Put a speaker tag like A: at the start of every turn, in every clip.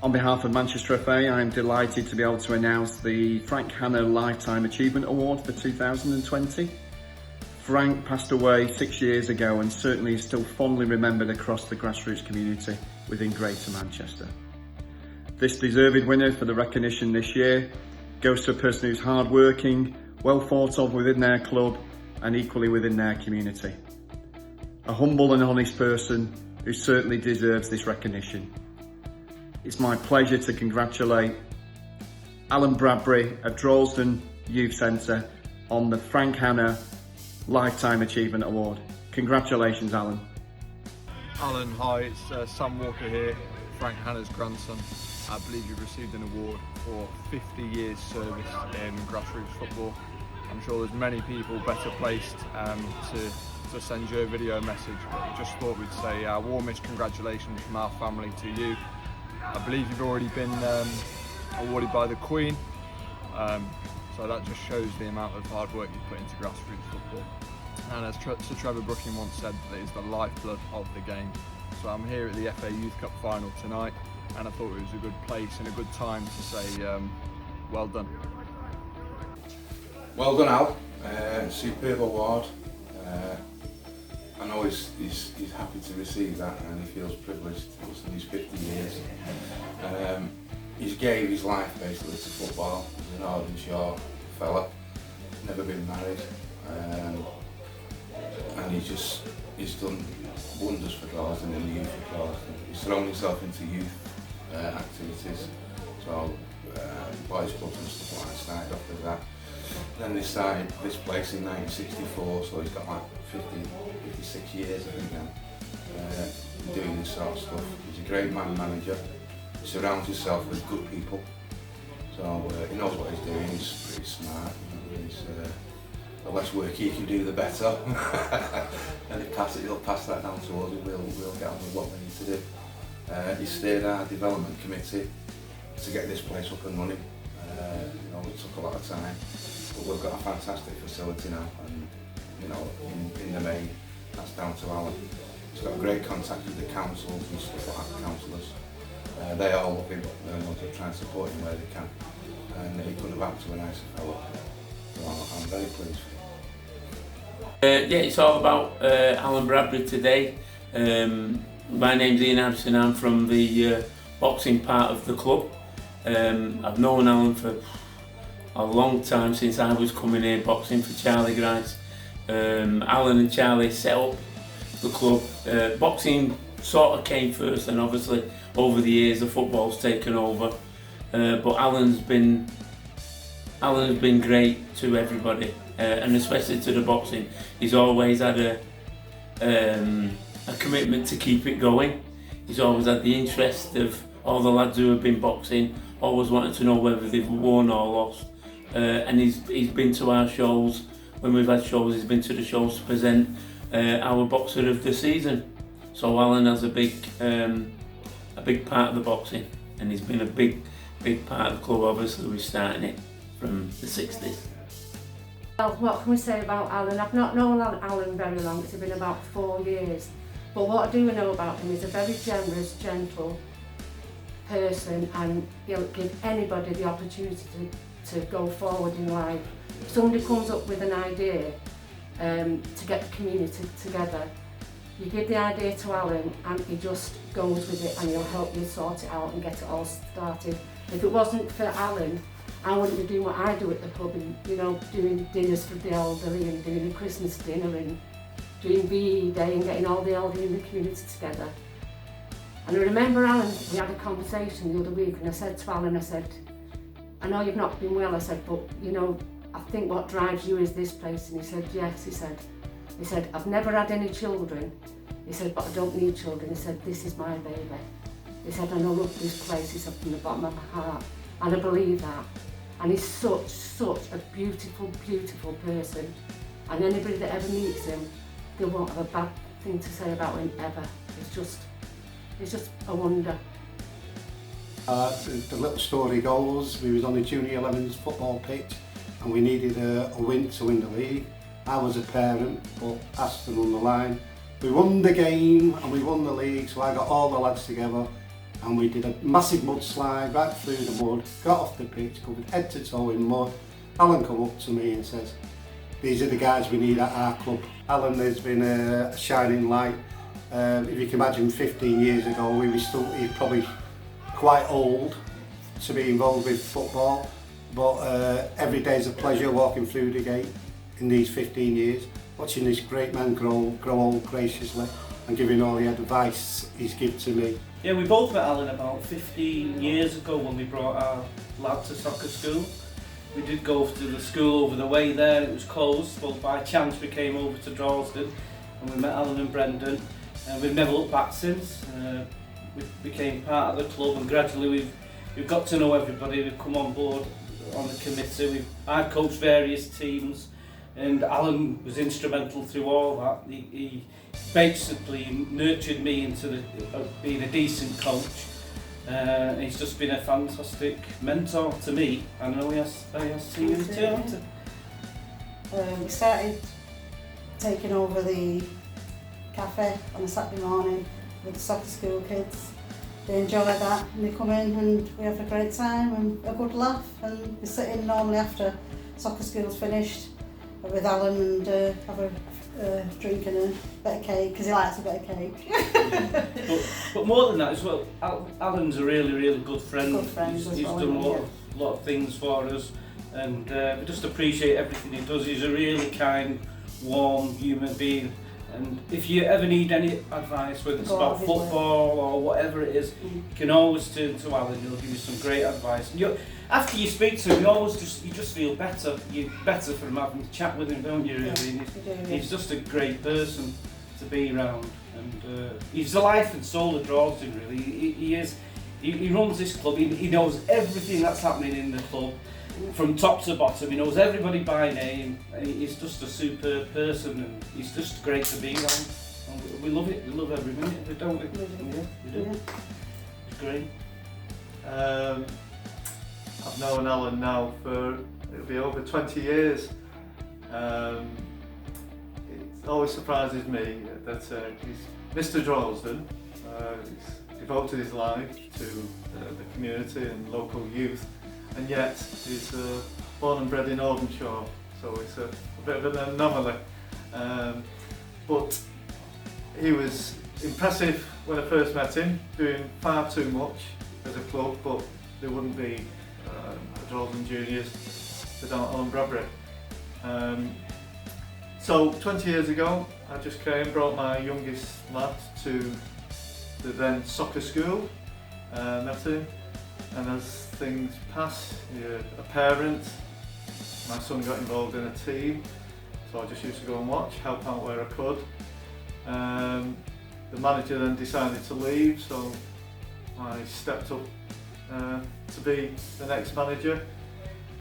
A: On behalf of Manchester FA, I am delighted to be able to announce the Frank Hannah Lifetime Achievement Award for 2020. Frank passed away 6 years ago and certainly is still fondly remembered across the grassroots community within Greater Manchester. This deserved winner for the recognition this year goes to a person who's hard-working, well thought of within their club and equally within their community. A humble and honest person who certainly deserves this recognition. It's my pleasure to congratulate Alan Bradbury of Droylsden Youth Centre on the Frank Hannah Lifetime Achievement Award. Congratulations, Alan.
B: Alan, hi, it's Sam Walker here, Frank Hannah's grandson. I believe you've received an award for 50 years service in grassroots football. I'm sure there's many people better placed to send you a video message, but I just thought we'd say our warmest congratulations from our family to you. I believe you've already been awarded by the Queen, so that just shows the amount of hard work you put into grassroots football. And as Sir Trevor Brooking once said, that is the lifeblood of the game. So I'm here at the FA Youth Cup final tonight, and I thought it was a good place and a good time to say well done.
C: Well done, Al. Superb award. I know he's happy to receive that, and he feels privileged in his 50 years. He gave his life basically to football. He's an ardent short fella, never been married, and he's done wonders for Droylsden and the youth of Droylsden. He's thrown himself into youth activities, so boys clubs and stuff like that started off with that. Then they started this place in 1964, so he's got like 56 years I think now, doing this sort of stuff. He's a great manager, he surrounds himself with good people, so he knows what he's doing, he's pretty smart. The less work he can do, the better. And he'll pass that down to us, and we'll get on with what we need to do. He steered our development committee to get this place up and running. It took a lot of time, but we've got a fantastic facility now, and in the main, that's down to Alan. He's got a great contact with the councils and stuff like that, councillors. They all love him, they try and support him where they can, and he couldn't have acted to a nicer fellow. So I'm very pleased for him.
D: Yeah, it's all about Alan Bradbury today. My name's Ian Harrison, I'm from the boxing part of the club. I've known Alan for a long time, since I was coming here boxing for Charlie Grice. Alan and Charlie set up the club. Boxing sort of came first, and obviously over the years the football's taken over. But Alan's been great to everybody, and especially to the boxing. He's always had a commitment to keep it going. He's always had the interest of all the lads who have been boxing, always wanted to know whether they've won or lost. And he's been to our shows. When we've had shows, he's been to the shows to present our boxer of the season. So Alan has a big part of the boxing, and he's been a big part of the club. Obviously, we're starting it from the 60s.
E: Well, what can we say about Alan? I've not known Alan very long, it's been about 4 years. But what I do know about him is a very generous, gentle person, and he'll give anybody the opportunity to go forward in life. If somebody comes up with an idea to get the community together, you give the idea to Alan and he just goes with it, and he'll help you sort it out and get it all started. If it wasn't for Alan, I wouldn't be doing what I do at the pub, and doing dinners for the elderly and doing a Christmas dinner and doing BE Day and getting all the elderly in the community together. And I remember Alan, we had a conversation the other week, and I said to Alan, I said, I know you've not been well, I said, but I think what drives you is this place. And he said, yes, he said, I've never had any children. He said, but I don't need children. He said, this is my baby. He said, and I love this place, he said, from the bottom of my heart. And I believe that. And he's such a beautiful, beautiful person. And anybody that ever meets him, they won't have a bad thing to say about him ever. It's just a wonder.
F: The little story goes, we was on the Junior 11s football pitch, and we needed a win to win the league. I was a parent, but Aston on the line. We won the game and we won the league, so I got all the lads together and we did a massive mudslide right through the mud, got off the pitch, covered head to toe in mud. Alan come up to me and says, these are the guys we need at our club. Alan has been a shining light. If you can imagine 15 years ago, he was probably quite old to be involved with football, but every day is a pleasure walking through the gate in these 15 years, watching this great man grow old graciously and giving all the advice he's given to me.
G: Yeah, we both met Alan about 15 years ago when we brought our lad to soccer school. We did go to the school over the way there, it was closed, but by chance we came over to Droylsden and we met Alan and Brendan, and we've never looked back since. We became part of the club, and gradually we've got to know everybody. We've come on board on the committee. I've coached various teams, and Alan was instrumental through all that. He basically nurtured me into being a decent coach. He's just been a fantastic mentor to me. I know he has to you too.
H: We started taking over the cafe on a Saturday morning with the soccer school kids. They enjoy that and they come in and we have a great time and a good laugh, and we sit in normally after soccer school's finished with Alan and have a drink and a bit of cake, because he likes a bit of cake.
G: but more than that as well, Alan's a really good friend. He's done a lot of things for us, and we just appreciate everything he does. He's a really kind, warm human being, and if you ever need any advice, whether it's about football or whatever it is, you can always turn to Alan. He'll give you some great advice. And after you speak to him, you just feel better. You're better from having a chat with him, don't you? Really? He's just a great person to be around, and he's the life and soul of Droylsden. Really, he is. He runs this club. He knows everything that's happening in the club, from top to bottom. He knows everybody by name. He's just a superb person, and he's just great to be around. And we love it. We love every minute of it, don't we? Yeah, we do. Yeah. It's great.
I: I've known Alan now for, it'll be over 20 years. It always surprises me that he's Mr. Droylsden. He's devoted his life to the community and local youth, and yet he's born and bred in Ordenshaw, so it's a bit of an anomaly. But he was impressive when I first met him, doing far too much as a club, but there wouldn't be the Droylsden Juniors without Alan Bradbury. So 20 years ago I just brought my youngest lad to the then soccer school, met him, and as things passed, a parent, my son got involved in a team, so I just used to go and watch, help out where I could. The manager then decided to leave, so I stepped up to be the next manager,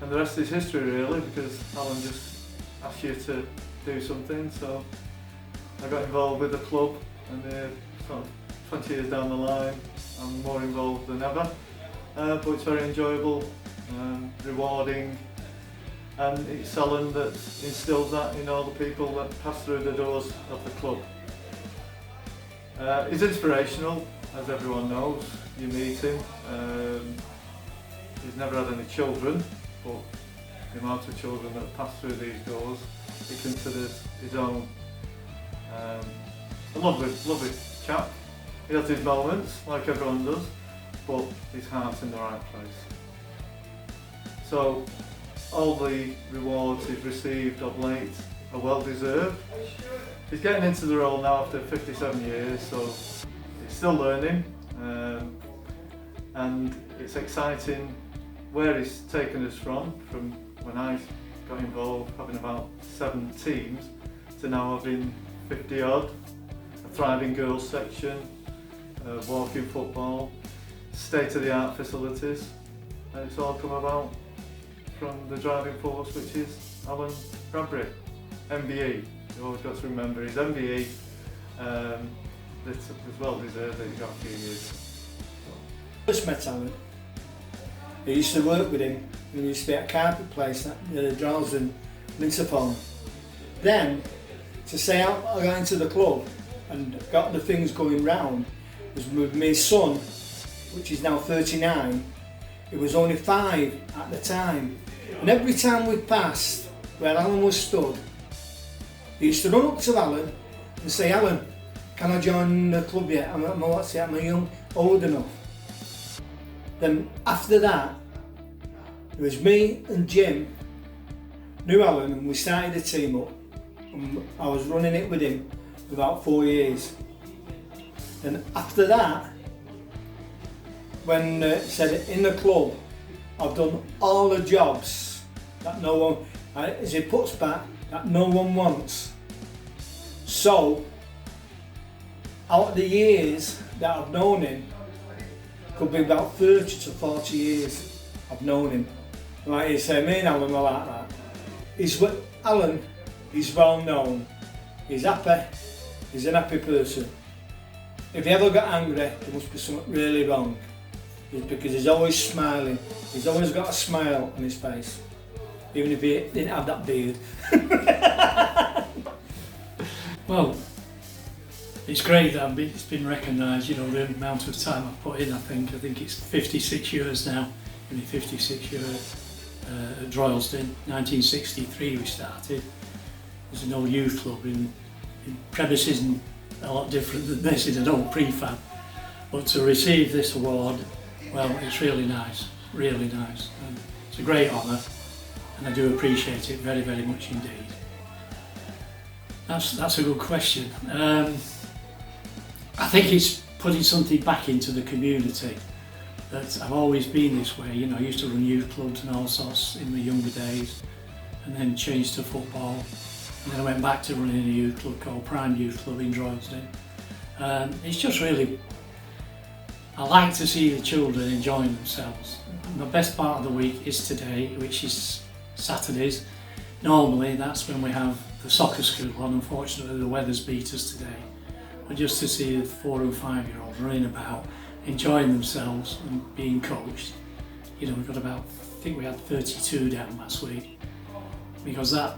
I: and the rest is history really, because Alan just asked you to do something, so I got involved with the club, and sort of 20 years down the line I'm more involved than ever, but it's very enjoyable, rewarding, and it's Alan that instills that in all the people that pass through the doors of the club. He's inspirational, as everyone knows. You meet him. He's never had any children, but the amount of children that pass through these doors, he considers his own. A lovely chap. He has his moments, like everyone does, but his heart's in the right place. So all the rewards he's received of late are well deserved. He's getting into the role now after 57 years, so he's still learning, and it's exciting where he's taken us from when I got involved, having about 7 teams, to now having 50 odd, a thriving girls section, walking football, state-of-the-art facilities, and it's all come about from the driving force, which is Alan Bradbury, MBE. You've always got to remember his MBE. It's well deserved that he's got a few years.
J: First met Alan. I used to work with him. We used to be at a carpet place at Droylsden, Linsapon. Then, to say I got into the club and got the things going round was with my son. which is now 39, it was only 5 at the time. And every time we passed where Alan was stood, he used to run up to Alan and say, Alan, can I join the club yet? I'm young, old enough. Then after that, it was me and Jim knew Alan, and we started the team up. And I was running it with him for about 4 years. And after that, when he said in the club, I've done all the jobs that no one, as he puts back, that no one wants. So, out of the years that I've known him, could be about 30 to 40 years I've known him. Like you say, me and Alan are like that. Alan, he's well known, he's happy, he's an happy person. If he ever got angry, there must be something really wrong. It's because he's always smiling, he's always got a smile on his face, even if he didn't have that beard.
K: Well, it's great that it's been recognised, you know, the amount of time I've put in. I think it's 56 years now, nearly 56 years at Droylsden. 1963 we started. There's an old youth club in premises and a lot different than this, in an old prefab. But to receive this award, well, it's really nice, really nice. And it's a great honour, and I do appreciate it very, very much indeed. That's a good question. I think it's putting something back into the community. That I've always been this way, you know, I used to run youth clubs and all sorts in my younger days, and then changed to football, and then I went back to running a youth club called Prime Youth Club in Droylsden. It's just really, I like to see the children enjoying themselves. The best part of the week is today, which is Saturdays. Normally that's when we have the soccer school on. Unfortunately the weather's beat us today. But just to see the 4 and 5 year olds running about, enjoying themselves and being coached. You know, we've got about, I think we had 32 down last week, because that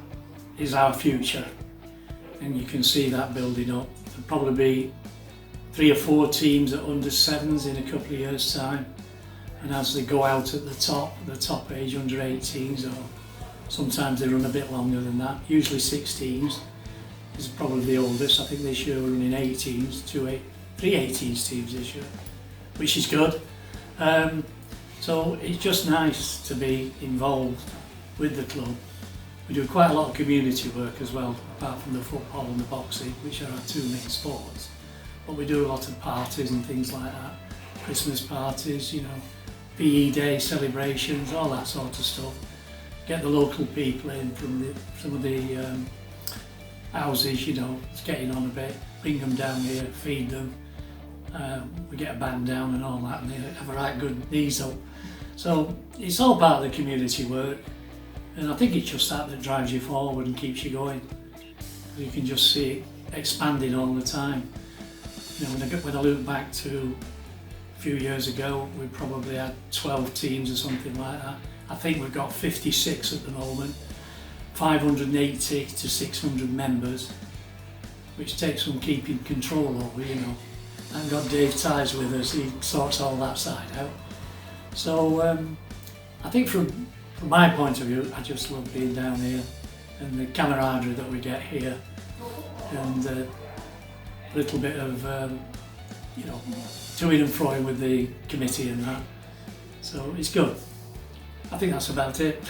K: is our future, and you can see that building up. There'll probably be 3 or 4 teams at under 7s in a couple of years' time, and as they go out at the top age, under 18s, or sometimes they run a bit longer than that, usually 16s is probably the oldest. I think this year we're running 18s, 3 18s teams this year, which is good. So it's just nice to be involved with the club. We do quite a lot of community work as well, apart from the football and the boxing, which are our 2 main sports. But we do a lot of parties and things like that. Christmas parties, you know, PE day celebrations, all that sort of stuff. Get the local people in from some of the houses, you know, it's getting on a bit, bring them down here, feed them. We get a band down and all that, and they have a right good knees up. So it's all part of the community work, and I think it's just that drives you forward and keeps you going. You can just see it expanding all the time. You know, when I look back to a few years ago, we probably had 12 teams or something like that. I think we've got 56 at the moment, 580 to 600 members, which takes some keeping control over, you know. I've got Dave Ties with us, he sorts all that side out. So I think from my point of view, I just love being down here, and the camaraderie that we get here, and a little bit of, you know, toing and froing with the committee and that. So it's good. I think that's about it.